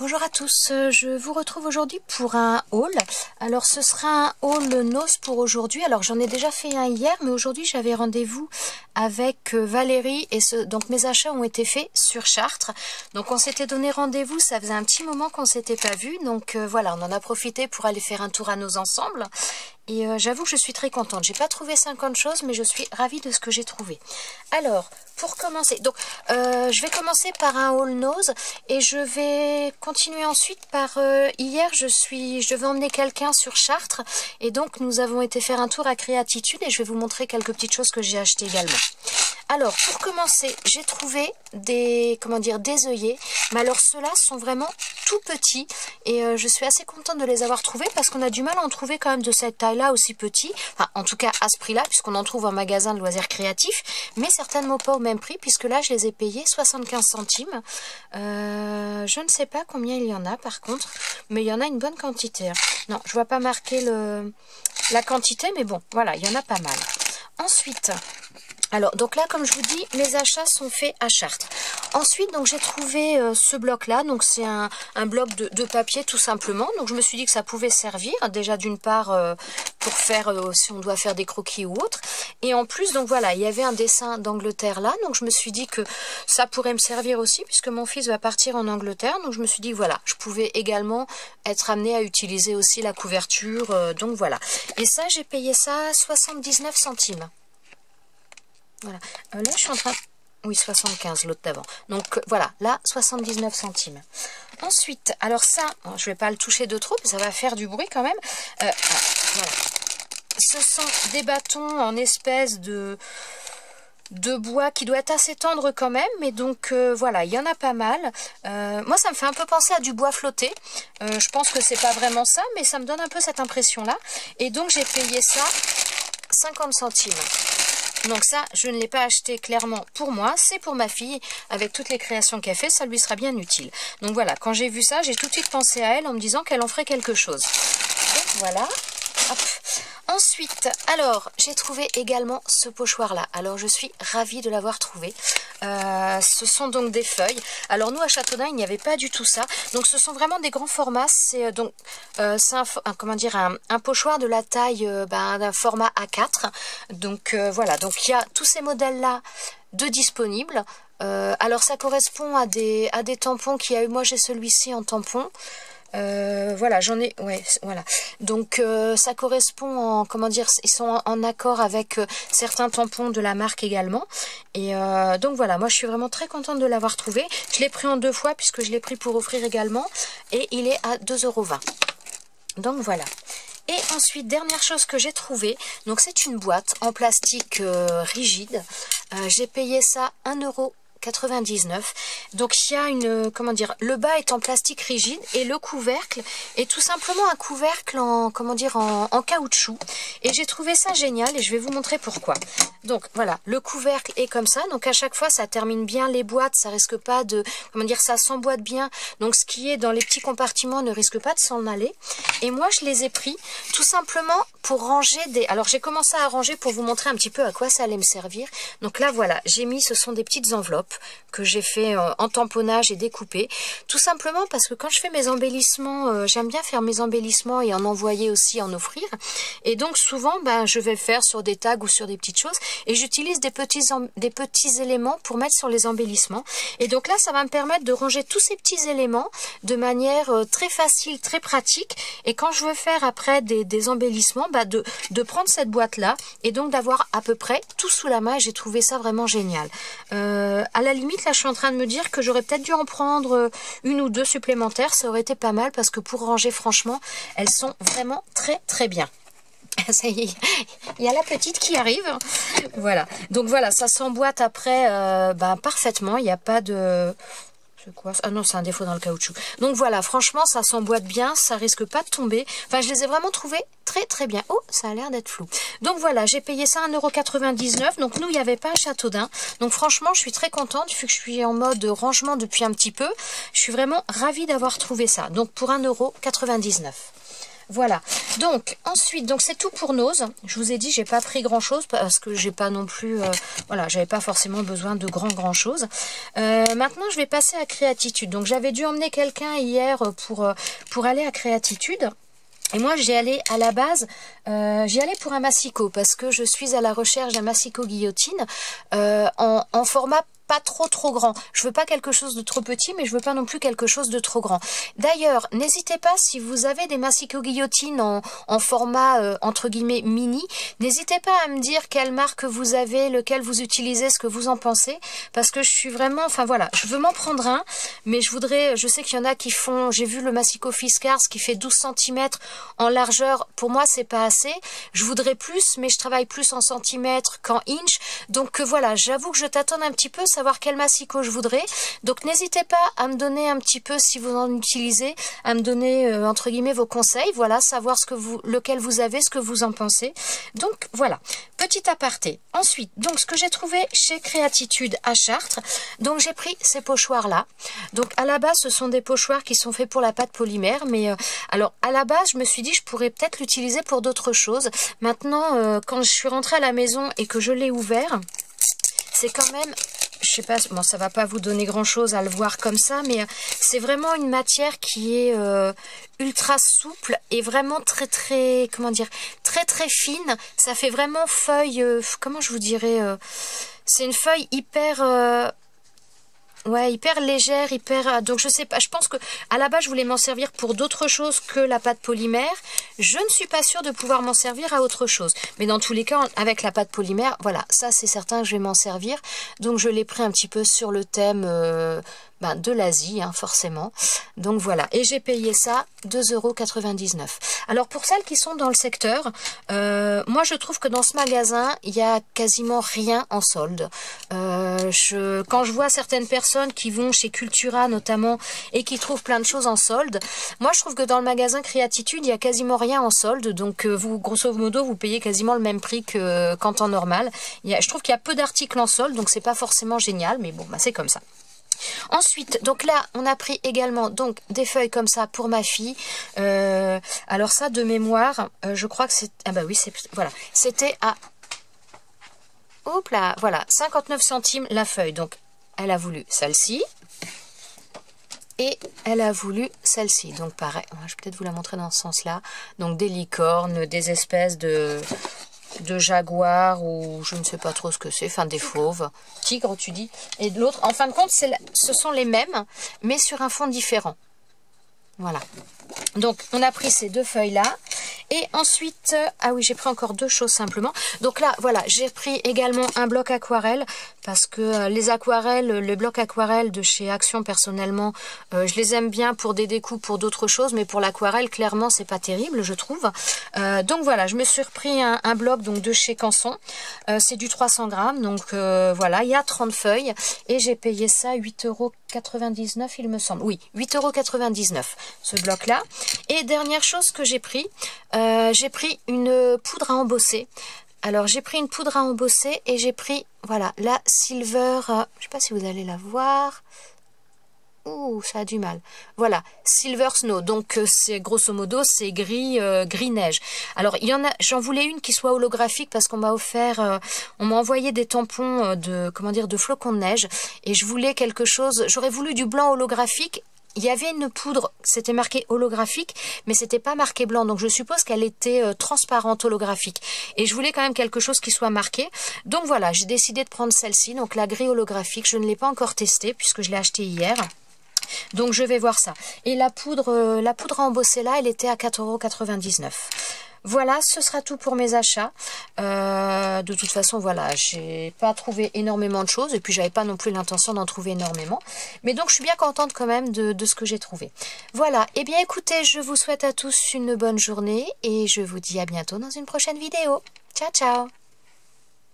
Bonjour à tous, je vous retrouve aujourd'hui pour un haul. Alors ce sera un haul nose pour aujourd'hui. Alors j'en ai déjà fait un hier, mais aujourd'hui j'avais rendez-vous avec Valérie et donc mes achats ont été faits sur Chartres. Donc on s'était donné rendez-vous, ça faisait un petit moment qu'on s'était pas vu. Donc voilà, on en a profité pour aller faire un tour à Nose ensemble. Et j'avoue que je suis très contente. J'ai pas trouvé 50 choses, mais je suis ravie de ce que j'ai trouvé. Alors, pour commencer, donc je vais commencer par un haul nose et je vais continuer ensuite par hier. Je devais emmener quelqu'un sur Chartres et donc nous avons été faire un tour à Créatitude et je vais vous montrer quelques petites choses que j'ai achetées également. Alors, pour commencer, j'ai trouvé des œillets, mais alors ceux-là sont vraiment tout petits et je suis assez contente de les avoir trouvés parce qu'on a du mal à en trouver quand même de cette taille-là aussi petit, enfin en tout cas à ce prix-là puisqu'on en trouve en magasin de loisirs créatifs, mais certainement pas au même prix puisque là je les ai payés 75 centimes. Je ne sais pas combien il y en a par contre, mais il y en a une bonne quantité. Non, je vois pas marquer la quantité, mais bon, voilà, il y en a pas mal. Ensuite... Alors, donc là, comme je vous dis, mes achats sont faits à Chartres. Ensuite, donc j'ai trouvé ce bloc-là. Donc, c'est un bloc de papier, tout simplement. Donc, je me suis dit que ça pouvait servir. Déjà, d'une part, pour faire, si on doit faire des croquis ou autre. Et en plus, donc voilà, il y avait un dessin d'Angleterre là. Donc, je me suis dit que ça pourrait me servir aussi, puisque mon fils va partir en Angleterre. Donc, je me suis dit, voilà, je pouvais également être amenée à utiliser aussi la couverture. Donc, voilà. Et ça, j'ai payé ça 79 centimes. Voilà, là je suis en train... Oui, 75 l'autre d'avant. Donc voilà, là 79 centimes. Ensuite, alors ça, bon, je ne vais pas le toucher de trop, mais ça va faire du bruit quand même. Voilà. Ce sont des bâtons en espèce de bois qui doit être assez tendre quand même, mais donc voilà, il y en a pas mal. Moi ça me fait un peu penser à du bois flotté. Je pense que c'est pas vraiment ça, mais ça me donne un peu cette impression là. Et donc j'ai payé ça 50 centimes. Donc ça, je ne l'ai pas acheté clairement pour moi, c'est pour ma fille. Avec toutes les créations qu'elle fait, ça lui sera bien utile. Donc voilà, quand j'ai vu ça, j'ai tout de suite pensé à elle en me disant qu'elle en ferait quelque chose. Donc voilà. Hop. Ensuite, alors, j'ai trouvé également ce pochoir-là. Alors, je suis ravie de l'avoir trouvé. Ce sont donc des feuilles. Alors, nous, à Châteaudun, il n'y avait pas du tout ça. Donc, ce sont vraiment des grands formats. C'est donc, un pochoir de la taille d'un format A4. Donc, voilà. Donc, il y a tous ces modèles-là de disponibles. Alors, ça correspond à des tampons qu'il y a eu. Moi, j'ai celui-ci en tampon. Voilà, j'en ai, ouais, voilà. Donc ça correspond en, ils sont en accord avec certains tampons de la marque également. Et donc voilà, moi je suis vraiment très contente de l'avoir trouvé. Je l'ai pris en 2 fois puisque je l'ai pris pour offrir également. Et il est à 2,20 €. Donc voilà. Et ensuite, dernière chose que j'ai trouvée, donc c'est une boîte en plastique rigide. J'ai payé ça 1,99 €. Donc il y a le bas est en plastique rigide et le couvercle est tout simplement un couvercle en caoutchouc. Et j'ai trouvé ça génial et je vais vous montrer pourquoi. Donc voilà, le couvercle est comme ça. Donc à chaque fois ça termine bien les boîtes, ça risque pas de, ça s'emboîte bien. Donc ce qui est dans les petits compartiments ne risque pas de s'en aller. Et moi je les ai pris tout simplement pour ranger des... Alors j'ai commencé à ranger pour vous montrer un petit peu à quoi ça allait me servir. Donc là voilà, j'ai mis, ce sont des petites enveloppes que j'ai fait en tamponnage et découpé, tout simplement parce que quand je fais mes embellissements, j'aime bien faire mes embellissements et en envoyer aussi, en offrir, et donc souvent je vais faire sur des tags ou sur des petites choses et j'utilise des petits éléments pour mettre sur les embellissements, et donc là ça va me permettre de ranger tous ces petits éléments de manière très facile, très pratique, et quand je veux faire après des embellissements, de prendre cette boîte là et donc d'avoir à peu près tout sous la main. Et j'ai trouvé ça vraiment génial. À la limite, là, je suis en train de me dire que j'aurais peut-être dû en prendre 1 ou 2 supplémentaires. Ça aurait été pas mal parce que pour ranger, franchement, elles sont vraiment très très bien. Ça y est, il y a la petite qui arrive. Voilà. Donc voilà, ça s'emboîte après parfaitement. Il n'y a pas de... C'est quoi? Ah non, c'est un défaut dans le caoutchouc. Donc voilà, franchement, ça s'emboîte bien, ça risque pas de tomber. Enfin, je les ai vraiment trouvés très très bien. Oh, ça a l'air d'être flou. Donc voilà, j'ai payé ça 1,99 €. Donc nous, il n'y avait pas à Châteaudun. Donc franchement, je suis très contente, vu que je suis en mode rangement depuis un petit peu. Je suis vraiment ravie d'avoir trouvé ça. Donc pour 1,99 €. Voilà. Donc, ensuite, donc c'est tout pour Nose. Je vous ai dit, j'ai pas pris grand-chose parce que j'ai pas non plus... voilà, j'avais pas forcément besoin de grand-chose. Maintenant, je vais passer à Créatitude. Donc, j'avais dû emmener quelqu'un hier pour aller à Créatitude. Et moi, j'y allais à la base, j'y allais pour un massicot parce que je suis à la recherche d'un massicot guillotine en format pas trop grand. Je veux pas quelque chose de trop petit, mais je veux pas non plus quelque chose de trop grand. D'ailleurs, n'hésitez pas, si vous avez des massicots guillotines en format entre guillemets mini, n'hésitez pas à me dire quelle marque vous avez, lequel vous utilisez, ce que vous en pensez, parce que je suis vraiment, enfin voilà, je veux m'en prendre un, mais je sais qu'il y en a qui font, j'ai vu le massicot Fiskars qui fait 12 cm en largeur, pour moi c'est pas assez, je voudrais plus, mais je travaille plus en centimètres qu'en inch, donc voilà, j'avoue que je tâtonne un petit peu, savoir quel massicot je voudrais. Donc n'hésitez pas à me donner un petit peu, si vous en utilisez, à me donner entre guillemets vos conseils. Voilà, savoir lequel vous avez, ce que vous en pensez. Donc voilà, petit aparté. Ensuite, donc ce que j'ai trouvé chez Créatitude à Chartres, donc j'ai pris ces pochoirs là. Donc à la base, ce sont des pochoirs qui sont faits pour la pâte polymère, mais alors à la base, je me suis dit je pourrais peut-être l'utiliser pour d'autres choses. Maintenant, quand je suis rentrée à la maison et que je l'ai ouvert, c'est quand même, je sais pas, bon, ça va pas vous donner grand chose à le voir comme ça, mais c'est vraiment une matière qui est ultra souple et vraiment très, comment dire, très fine. Ça fait vraiment feuille, comment je vous dirais, c'est une feuille hyper... ouais, hyper légère, donc je sais pas, je pense que à la base je voulais m'en servir pour d'autres choses que la pâte polymère. Je ne suis pas sûre de pouvoir m'en servir à autre chose. Mais dans tous les cas, avec la pâte polymère, voilà, ça c'est certain que je vais m'en servir. Donc je l'ai pris un petit peu sur le thème de l'Asie, hein, forcément. Donc voilà, et j'ai payé ça 2,99 €. Alors pour celles qui sont dans le secteur, moi je trouve que dans ce magasin, il y a quasiment rien en solde. Quand je vois certaines personnes qui vont chez Cultura notamment et qui trouvent plein de choses en solde, moi je trouve que dans le magasin Créatitude, il y a quasiment rien en solde. Donc vous, grosso modo, vous payez quasiment le même prix qu'en temps normal. Je trouve qu'il y a peu d'articles en solde, donc c'est pas forcément génial, mais bon, c'est comme ça. Ensuite, donc là, on a pris également donc des feuilles comme ça pour ma fille. Alors ça, de mémoire, je crois que c'est... Ah bah oui, voilà, c'était à... Hop là, voilà, 59 centimes la feuille. Donc, elle a voulu celle-ci. Et elle a voulu celle-ci. Donc pareil, je vais peut-être vous la montrer dans ce sens-là. Donc des licornes, des espèces de jaguar ou je ne sais pas trop ce que c'est, enfin des fauves, tigre tu dis, et de l'autre, en fin de compte, ce sont les mêmes, mais sur un fond différent. Voilà. Donc, on a pris ces deux feuilles-là. Et ensuite, ah oui, j'ai pris encore deux choses simplement. Donc là, voilà, j'ai pris également un bloc aquarelle parce que les aquarelles, le bloc aquarelle de chez Action, personnellement, je les aime bien pour des découpes, pour d'autres choses, mais pour l'aquarelle, clairement, c'est pas terrible, je trouve. Donc voilà, je me suis repris un bloc donc de chez Canson. C'est du 300 grammes, donc voilà, il y a 30 feuilles et j'ai payé ça 8,99 €, il me semble. Oui, 8,99 € ce bloc-là. Et dernière chose que j'ai pris une poudre à embosser. Alors j'ai pris une poudre à embosser et j'ai pris, voilà, la Silver, je sais pas si vous allez la voir. Ouh, ça a du mal. Voilà, Silver Snow. Donc c'est grosso modo c'est gris neige. Alors il y en a, j'en voulais une qui soit holographique parce qu'on m'a offert, on m'a envoyé des tampons de flocons de neige et je voulais quelque chose. J'aurais voulu du blanc holographique. Il y avait une poudre, c'était marqué holographique, mais c'était pas marqué blanc, donc je suppose qu'elle était transparente holographique. Et je voulais quand même quelque chose qui soit marqué. Donc voilà, j'ai décidé de prendre celle-ci, donc la gris holographique. Je ne l'ai pas encore testée puisque je l'ai achetée hier. Donc je vais voir ça. Et la poudre à embosser là, elle était à 4,99 €. Voilà, ce sera tout pour mes achats. De toute façon, voilà, j'ai pas trouvé énormément de choses et puis j'avais pas non plus l'intention d'en trouver énormément. Mais donc, je suis bien contente quand même de ce que j'ai trouvé. Voilà, et bien écoutez, je vous souhaite à tous une bonne journée et je vous dis à bientôt dans une prochaine vidéo. Ciao, ciao!